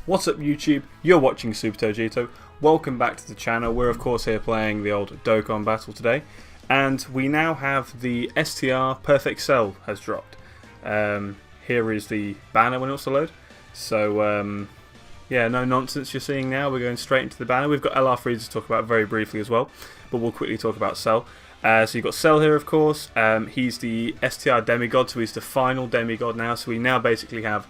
What's up YouTube? You're watching SuperTogito. Welcome back to the channel. We're of course here playing the old Dokkan battle today. And we now have the STR Perfect Cell has dropped. Here is the banner when it wants to load. So yeah, no nonsense you're seeing now. We're going straight into the banner. We've got LR FRIEZA to talk about very briefly as well. But we'll quickly talk about Cell. So you've got Cell here of course. He's the STR Demi-God, so he's the final Demi-God now. So we now basically have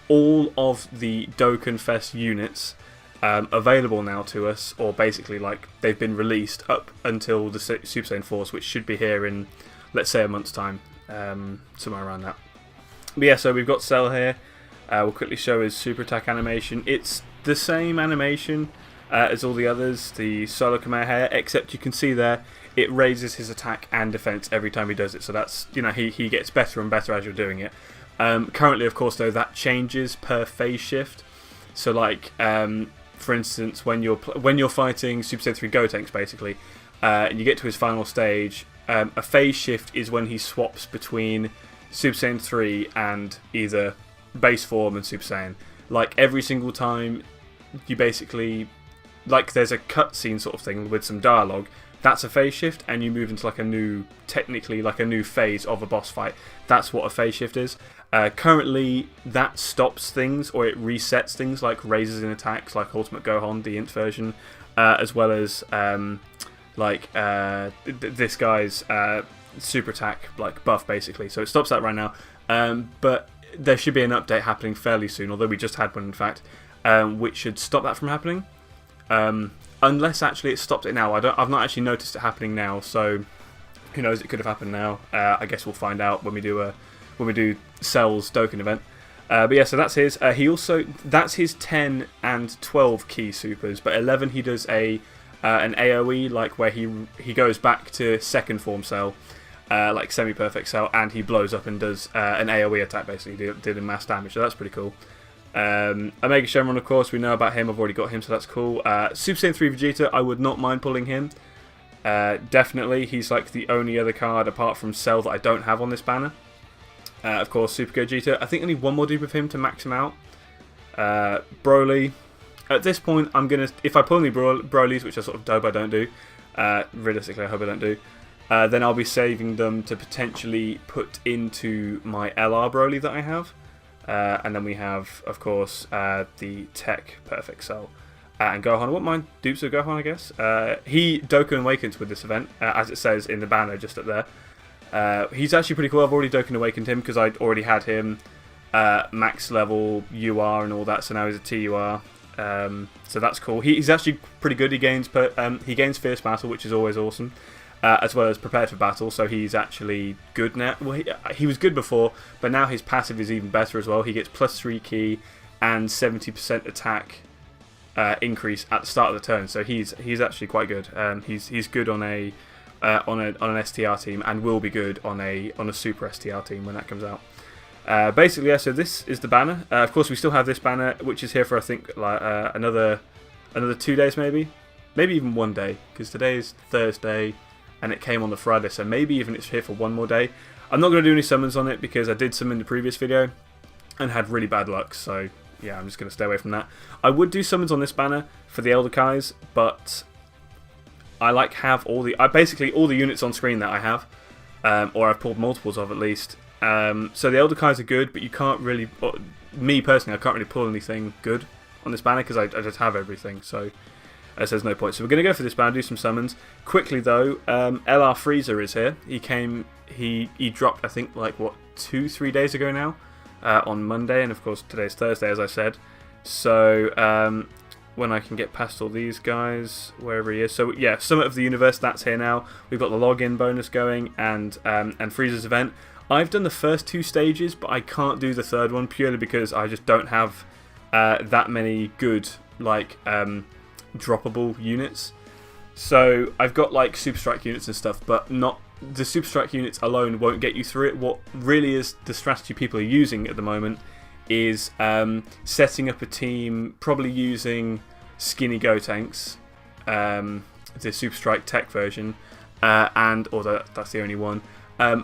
all of the Dokkan Fest units available now to us, or basically like they've been released up until the Super Saiyan Force, which should be here in, let's say, a month's time, somewhere around that. But yeah, so we've got Cell here. We'll quickly show his super attack animation. It's the same animation as all the others, the Solo Kamehameha, except you can see there it raises his attack and defense every time he does it. So that's, you know, he gets better and better as you're doing it. Currently, of course, though, that changes per phase shift. So, like, for instance, when you're fighting Super Saiyan 3 Gotenks, basically, and you get to his final stage, a phase shift is when he swaps between Super Saiyan 3 and either base form and Super Saiyan. Like, every single time you basically, like, there's a cutscene sort of thing with some dialogue, that's a phase shift, and you move into like a new, technically like a new phase of a boss fight. That's what a phase shift is. Currently, that stops things, or it resets things like raises in attacks, like Ultimate Gohan, the Int version, as well as this guy's super attack like buff, basically. So it stops that right now. But there should be an update happening fairly soon, although we just had one in fact, which should stop that from happening. Unless actually it stopped it now. I've not actually noticed it happening now, so who knows? It could have happened now. I guess we'll find out when we do Cell's Dokkan event. But yeah, so that's his. That's his 10 and 12 key supers, but 11 he does an AOE, like where he goes back to second form Cell, like semi-perfect Cell, and he blows up and does an AOE attack, basically dealing mass damage. So that's pretty cool. Omega Shenron, of course, we know about him. I've already got him, so that's cool. Super Saiyan 3 Vegeta, I would not mind pulling him. Definitely, he's like the only other card apart from Cell that I don't have on this banner. Of course, Super Gogeta. I think I need one more dupe of him to max him out. Broly. At this point, I'm gonna, if I pull any Brolys, which I sort of hope I don't do, realistically I hope I don't do, then I'll be saving them to potentially put into my LR Broly that I have. And then we have, of course, the Tech Perfect Cell. And Gohan, I wouldn't mind dupes of Gohan, I guess. He Dokkan Awakens with this event, as it says in the banner just up there. He's actually pretty cool. I've already Dokkan Awakened him because I'd already had him max level UR and all that, so now he's a TUR. So that's cool. He's actually pretty good. He gains Fierce Battle, which is always awesome. As well as Prepared for Battle, so he's actually good now. Well, he was good before, but now his passive is even better as well. He gets +3 key and 70% attack increase at the start of the turn, so he's actually quite good. He's good on an STR team, and will be good on a Super STR team when that comes out. Basically, yeah. So this is the banner. Of course, we still have this banner, which is here for I think like another 2 days, maybe even 1 day, because today is Thursday. And it came on the Friday, so maybe even it's here for one more day. I'm not going to do any summons on it because I did some in the previous video and had really bad luck, so yeah, I'm just going to stay away from that. I would do summons on this banner for the Elder Kais, but I have basically all the units on screen that I have, or I've pulled multiples of at least. So the Elder Kais are good, but you can't really, me personally, I can't really pull anything good on this banner because I just have everything, so there's no point. So we're going to go for this banner, do some summons. Quickly though, LR FRIEZA is here. He dropped, I think, like, what, 2-3 days ago now, on Monday, and of course today's Thursday, as I said. So when I can get past all these guys, wherever he is. So yeah, Summit of the Universe, that's here now. We've got the login bonus going, and FRIEZA's event. I've done the first 2 stages, but I can't do the third one purely because I just don't have that many good, like, droppable units. So I've got like Super Strike units and stuff, but not the Super Strike units alone won't get you through it. What really is the strategy people are using at the moment is setting up a team, probably using Skinny Gotenks, the Super Strike Tech version, and although that's the only one,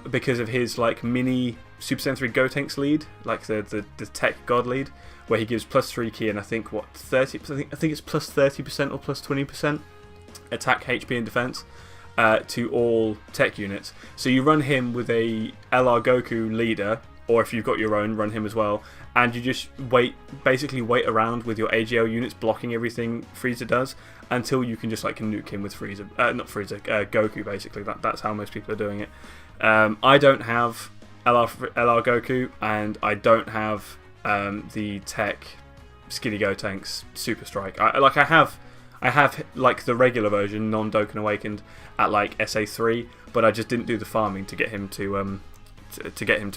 because of his like mini Super Saiyan 3 Gotenks lead, like the Tech God lead, where he gives +3 ki and I think what 30. I think it's +30% or +20% attack, HP, and defense to all tech units. So you run him with a LR Goku leader, or if you've got your own, run him as well, and you just basically wait around with your AGL units blocking everything Frieza does until you can just like nuke him with Goku. Basically, that's how most people are doing it. I don't have LR Goku, and I don't have the Tech Skinny Gotenks Super Strike. I have like the regular version, non-Dokkan Awakened, at like SA3, but I just didn't do the farming to get him to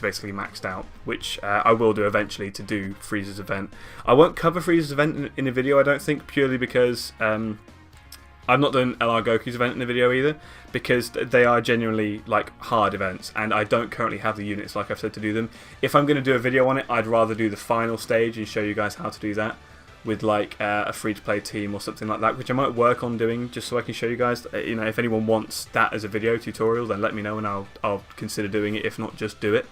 basically maxed out, which I will do eventually to do Frieza's event. I won't cover Frieza's event in a video, I don't think, purely because I've not done LR Goku's event in a video either, because they are genuinely like hard events, and I don't currently have the units, like I've said, to do them. If I'm going to do a video on it, I'd rather do the final stage and show you guys how to do that with like a free-to-play team or something like that, which I might work on doing just so I can show you guys. You know, if anyone wants that as a video tutorial, then let me know and I'll consider doing it. If not, just do it.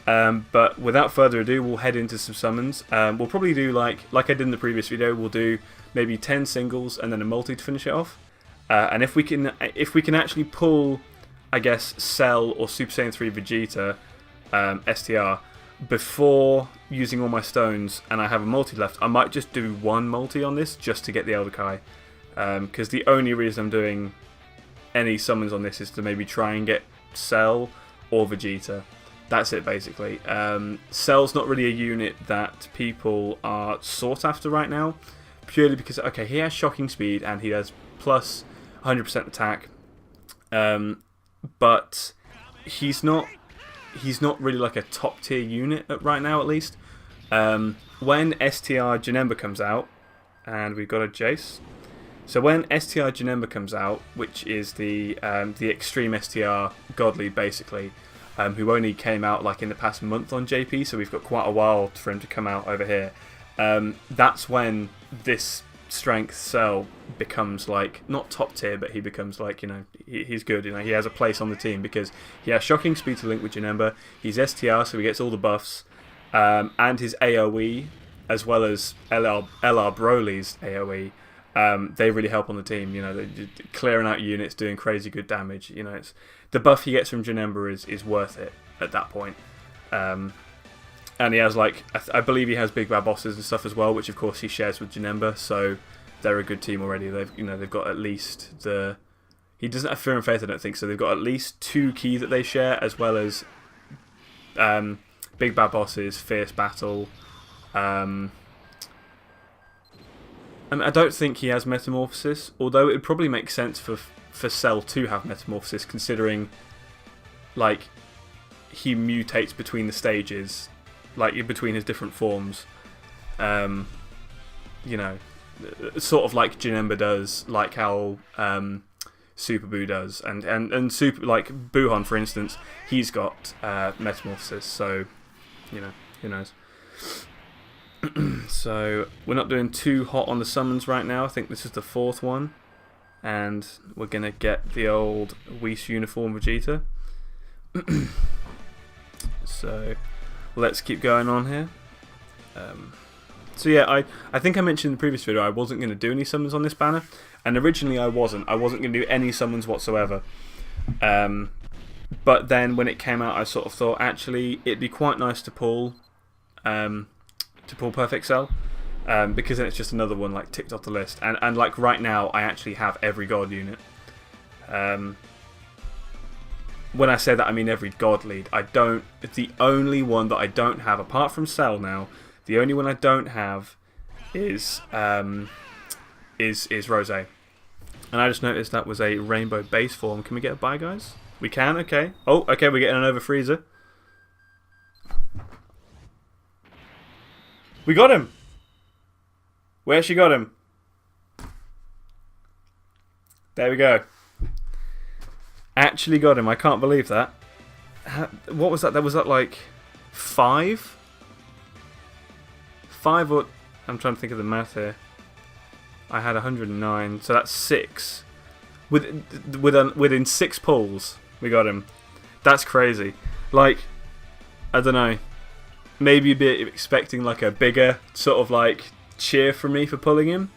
But without further ado, we'll head into some summons. We'll probably do like I did in the previous video. We'll do maybe 10 singles and then a multi to finish it off. And if we can actually pull, I guess, Cell or Super Saiyan 3 Vegeta STR before using all my stones, and I have a multi left, I might just do one multi on this just to get the Elder Kai, because the only reason I'm doing any summons on this is to maybe try and get Cell or Vegeta. That's it, basically. Cell's not really a unit that people are sought after right now, purely because, okay, he has shocking speed and he has plus 100% attack, but he's not really like a top tier unit right now, at least. When STR Janemba comes out, and we've got a Jace. So when STR Janemba comes out, which is the Extreme-STR God Lead, basically, who only came out like in the past month on JP, so we've got quite a while for him to come out over here. That's when this strength Cell becomes like not top tier, but he becomes like, you know, he's good. You know, he has a place on the team because he has shocking speed to link with Janemba. He's STR, so he gets all the buffs, and his AOE as well as LR Broly's AOE. They really help on the team. You know, they're clearing out units, doing crazy good damage. You know, it's the buff he gets from Janemba is worth it at that point. And he has like I believe he has big bad bosses and stuff as well, which of course he shares with Janemba. So they're a good team already. They've got at least he doesn't have Fear and Faith, I don't think. So they've got at least 2 keys that they share, as well as big bad bosses, fierce battle. I don't think he has Metamorphosis, although it would probably make sense for Cell to have Metamorphosis, considering like he mutates between the stages, like between his different forms. You know, sort of like Janemba does, like how Super Buu does, and Super, like Buhan for instance, he's got Metamorphosis, so you know, who knows. So we're not doing too hot on the summons right now. I think this is the 4th one, and we're gonna get the old Whis uniform Vegeta. So let's keep going on here. So yeah, I think I mentioned in the previous video I wasn't going to do any summons on this banner, and originally I wasn't going to do any summons whatsoever. But then when it came out, I sort of thought actually it'd be quite nice to pull Perfect Cell, because then it's just another one like ticked off the list. And like right now, I actually have every God unit. When I say that, I mean every God Lead. The only one that I don't have, apart from Cell now, the only one I don't have is Rose. And I just noticed that was a rainbow base form. Can we get a buy, guys? We can, okay. Oh, okay, we're getting an over FRIEZA. We got him! We actually got him. There we go. Actually got him. I can't believe that. What was that? Was that like 5? 5 or... I'm trying to think of the math here. I had 109, so that's 6. Within 6 pulls, we got him. That's crazy. Like, I don't know. Maybe a bit expecting like a bigger sort of like cheer from me for pulling him.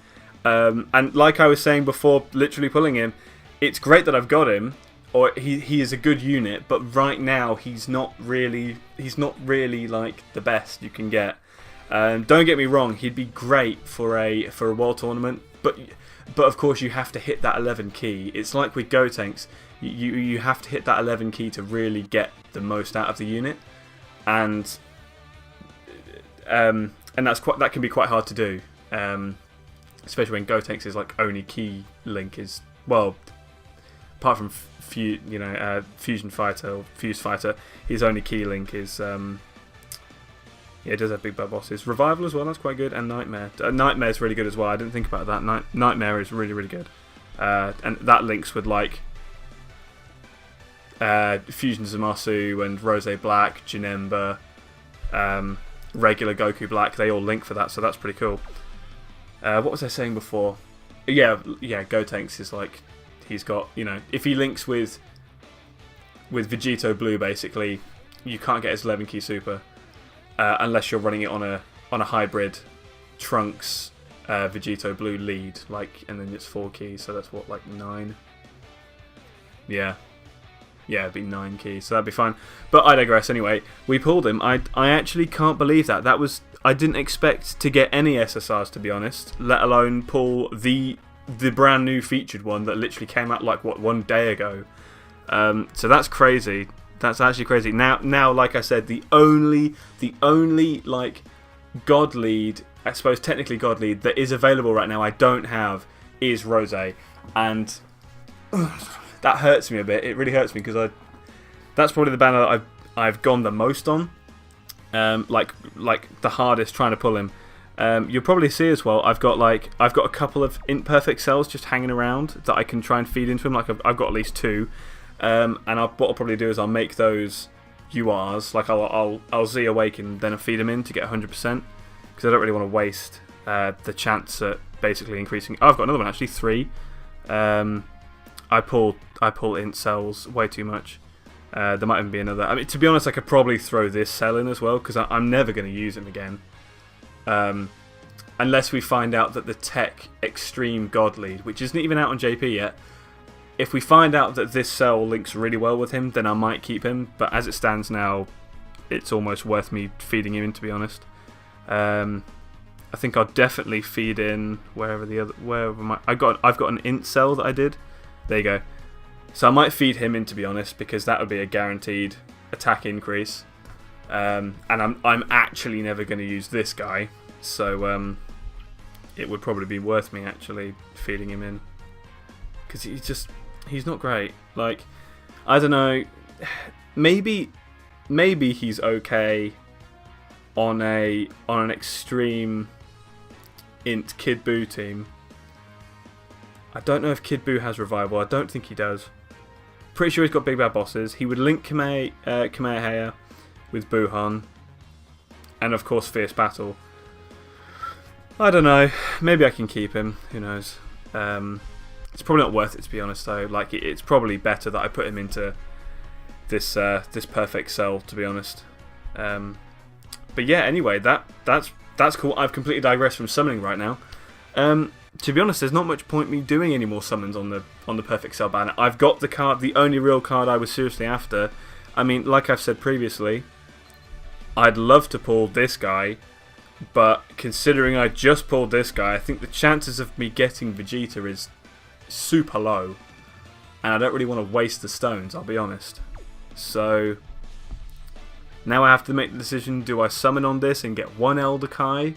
And like I was saying before, literally pulling him, it's great that I've got him, or he is a good unit. But right now he's not really like the best you can get. Don't get me wrong, he'd be great for a world tournament, but of course you have to hit that 11 key. It's like with Gotenks, you have to hit that 11 key to really get the most out of the unit, and that can be quite hard to do, especially when Gotenks is like only key link is, well, apart from Fusion Fighter or Fuse Fighter, his only key link is yeah, it does have big bad bosses. Revival as well, that's quite good, and Nightmare. Nightmare is really good as well. I didn't think about that. Nightmare is really, really good, and that links with like Fusion Zamasu and Rose Black, Janemba, regular Goku Black. They all link for that, so that's pretty cool. What was I saying before? Yeah, Gotenks is like, he's got, if he links with Vegito Blue, basically, you can't get his 11 key super. Unless you're running it on a hybrid Trunks Vegito Blue lead, and then it's 4 keys, so that's what, like 9? Yeah, it'd be 9 keys, so that'd be fine. But I digress. Anyway, we pulled him. I actually can't believe that. I didn't expect to get any SSRs, to be honest, let alone pull the brand new featured one that literally came out like 1 day ago. So that's crazy. That's actually crazy. Now, like I said, the only like God Lead, I suppose technically God Lead, that is available right now I don't have is Rose, and that hurts me a bit. It really hurts me because that's probably the banner that I've gone the most on, like the hardest trying to pull him. You'll probably see as well. I've got a couple of Perfect Cells just hanging around that I can try and feed into him. Like I've got at least 2. And what I'll probably do is I'll make those URs, like I'll Z Awaken, then I'll feed them in to get 100%, because I don't really want to waste the chance at basically increasing. Oh, I've got another one actually, 3. I pull int cells way too much. There might even be another. I mean, to be honest, I could probably throw this cell in as well, because I'm never going to use him again, unless we find out that the tech Extreme God Lead, which isn't even out on JP yet. If we find out that this cell links really well with him, then I might keep him. But as it stands now, it's almost worth me feeding him in, to be honest. I think I'll definitely feed in I've got an int cell that I did. There you go. So I might feed him in, to be honest, because that would be a guaranteed attack increase. And I'm actually never going to use this guy, so it would probably be worth me actually feeding him in, because he's not great. Like, I don't know, maybe he's okay on an extreme int Kid Buu team. I don't know if Kid Buu has revival. I don't think he does. Pretty sure he's got big bad bosses. He would link Kamehameha with Buhan, and of course Fierce Battle. I don't know, maybe I can keep him, who knows. It's probably not worth it, to be honest, though. Like, it's probably better that I put him into this Perfect Cell, to be honest. But yeah, anyway, that's cool. I've completely digressed from summoning right now. To be honest, there's not much point me doing any more summons on the Perfect Cell banner. I've got the card, the only real card I was seriously after. I mean, like I've said previously, I'd love to pull this guy, but considering I just pulled this guy, I think the chances of me getting Vegeta is super low, and I don't really want to waste the stones, I'll be honest. So now I have to make the decision: do I summon on this and get 1 Elder Kai,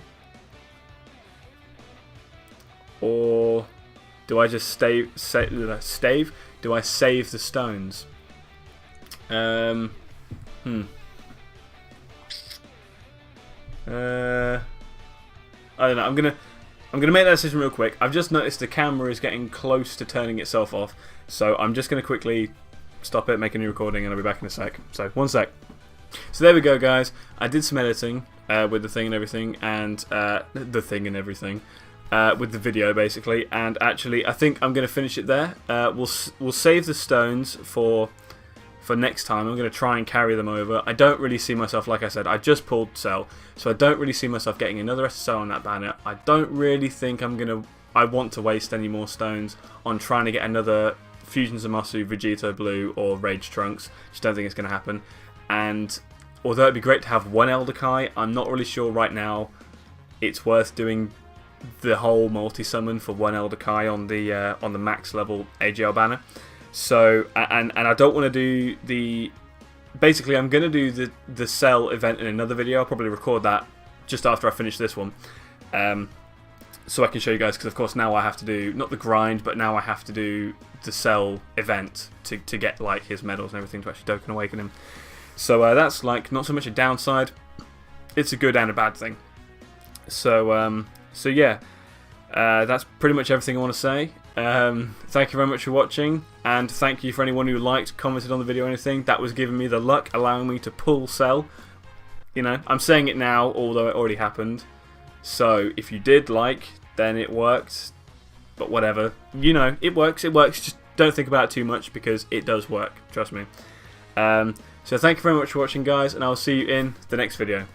or do I just stave? Do I save the stones? I don't know. I'm gonna make that decision real quick. I've just noticed the camera is getting close to turning itself off, so I'm just gonna quickly stop it, make a new recording, and I'll be back in a sec. So 1 sec. So there we go, guys. I did some editing with the thing and everything, and with the video basically. And actually, I think I'm gonna finish it there. We'll save the stones for for next time. I'm going to try and carry them over. I don't really see myself, like I said, I just pulled Cell, so I don't really see myself getting another SSL on that banner. I don't really think I want to waste any more stones on trying to get another Fusion Zamasu, Vegeta Blue, or Rage Trunks. Just don't think it's going to happen. And although it'd be great to have one Elder Kai, I'm not really sure right now it's worth doing the whole multi-summon for one Elder Kai on the max level AGL banner. So, and I don't want to do the... Basically, I'm going to do the Cell event in another video. I'll probably record that just after I finish this one. So I can show you guys, because of course now I have to do, not the grind, but now I have to do the Cell event to get like his medals and everything to actually Dokkan Awaken him. So that's like not so much a downside, it's a good and a bad thing. So yeah, that's pretty much everything I want to say. Thank you very much for watching, and thank you for anyone who liked, commented on the video or anything. That was giving me the luck, allowing me to pull Cell. You know, I'm saying it now, although it already happened. So if you did like, then it worked. But whatever, you know, it works. It works. Just don't think about it too much, because it does work. Trust me. So thank you very much for watching, guys, and I'll see you in the next video.